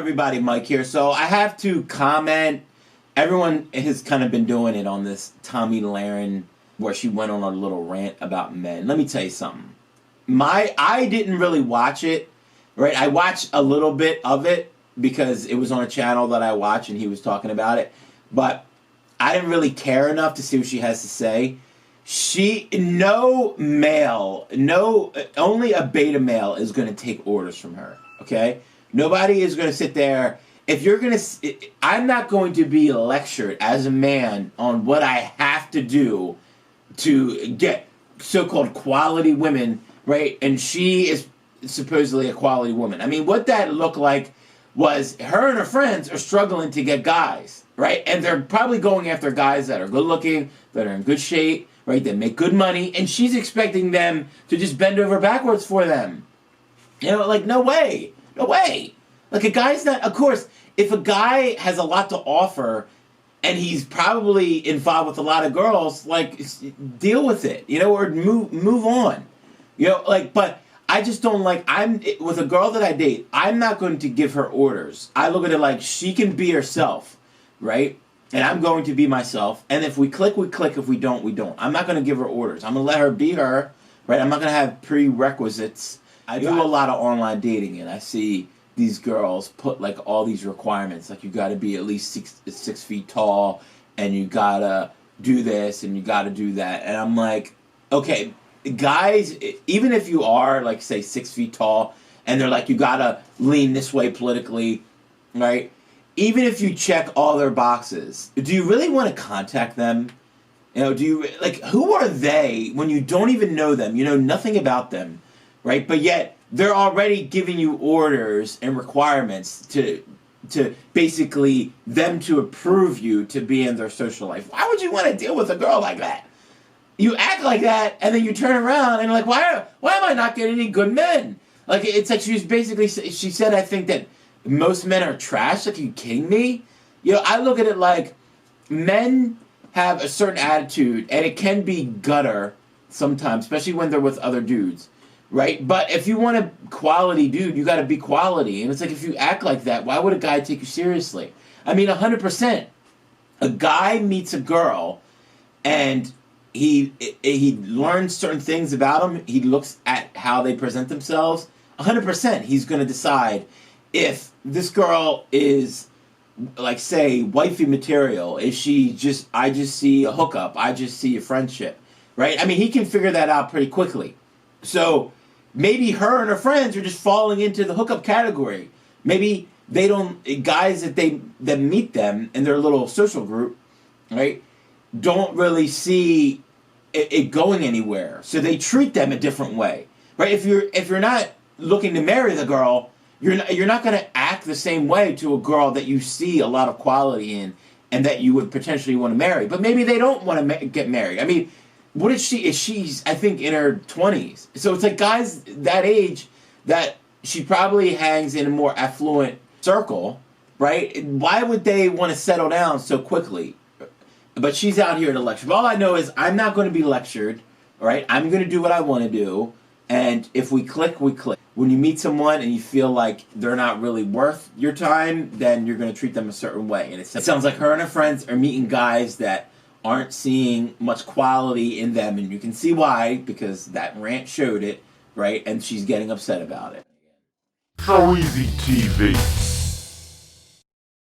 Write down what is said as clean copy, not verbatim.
everybody? Mike here. So I have to comment. Everyone has kind of been doing it on this Tomi Lahren, where she went on a little rant about men. Let me tell you something. I didn't really watch it, right? I watched a little bit of it because it was on a channel that I watch and he was talking about it. But I didn't really care enough to see what she has to say. Only a beta male is going to take orders from her, okay? Nobody is going to sit there. I'm not going to be lectured as a man on what I have to do to get so-called quality women, right? And she is supposedly a quality woman. I mean, what that looked like was her and her friends are struggling to get guys, right? And they're probably going after guys that are good-looking, that are in good shape, right? That make good money, and she's expecting them to just bend over backwards for them. You know, like, no way. No way. Like, a guy's not... Of course, if a guy has a lot to offer and he's probably involved with a lot of girls, like, deal with it, you know, or move on. You know, like, but I just don't like... with a girl that I date, I'm not going to give her orders. I look at it like she can be herself, right? And I'm going to be myself. And if we click, we click. If we don't, we don't. I'm not going to give her orders. I'm going to let her be her, right? I'm not going to have prerequisites. I do a lot of online dating, and I see these girls put, like, all these requirements. Like, you got to be at least six feet tall, and you got to do this, and you got to do that. And I'm like, okay, guys, even if you are, like, say, 6 feet tall, and they're like, you got to lean this way politically, right? Even if you check all their boxes, do you really want to contact them? You know, who are they when you don't even know them? You know nothing about them, right? But yet, they're already giving you orders and requirements to basically them to approve you to be in their social life. Why would you want to deal with a girl like that? You act like that, and then you turn around and like, why am I not getting any good men? Like, it's like she said, I think that most men are trash. Like, are you kidding me? You know, I look at it like men have a certain attitude, and it can be gutter sometimes, especially when they're with other dudes, right? But if you want a quality dude, you got to be quality. And it's like, if you act like that, why would a guy take you seriously? I mean, 100%. A guy meets a girl, and he learns certain things about them. He looks at how they present themselves. 100%, he's going to decide if this girl is, like, say, wifey material. Is she just, I just see a hookup, I just see a friendship, right? I mean, he can figure that out pretty quickly. So maybe her and her friends are just falling into the hookup category. Maybe they don't, guys that meet them in their little social group, right, don't really see it going anywhere. So they treat them a different way, right? If you're not looking to marry the girl, you're not going to act the same way to a girl that you see a lot of quality in and that you would potentially want to marry. But maybe they don't want to get married. I mean, what is she? She's, I think, in her 20s. So it's like guys that age that she probably hangs in a more affluent circle, right? Why would they want to settle down so quickly? But she's out here to lecture. But all I know is I'm not going to be lectured, all right? I'm going to do what I want to do. And if we click, we click. When you meet someone and you feel like they're not really worth your time, then you're going to treat them a certain way. And it sounds like her and her friends are meeting guys that aren't seeing much quality in them. And you can see why, because that rant showed it, right? And she's getting upset about it. So Easy TV.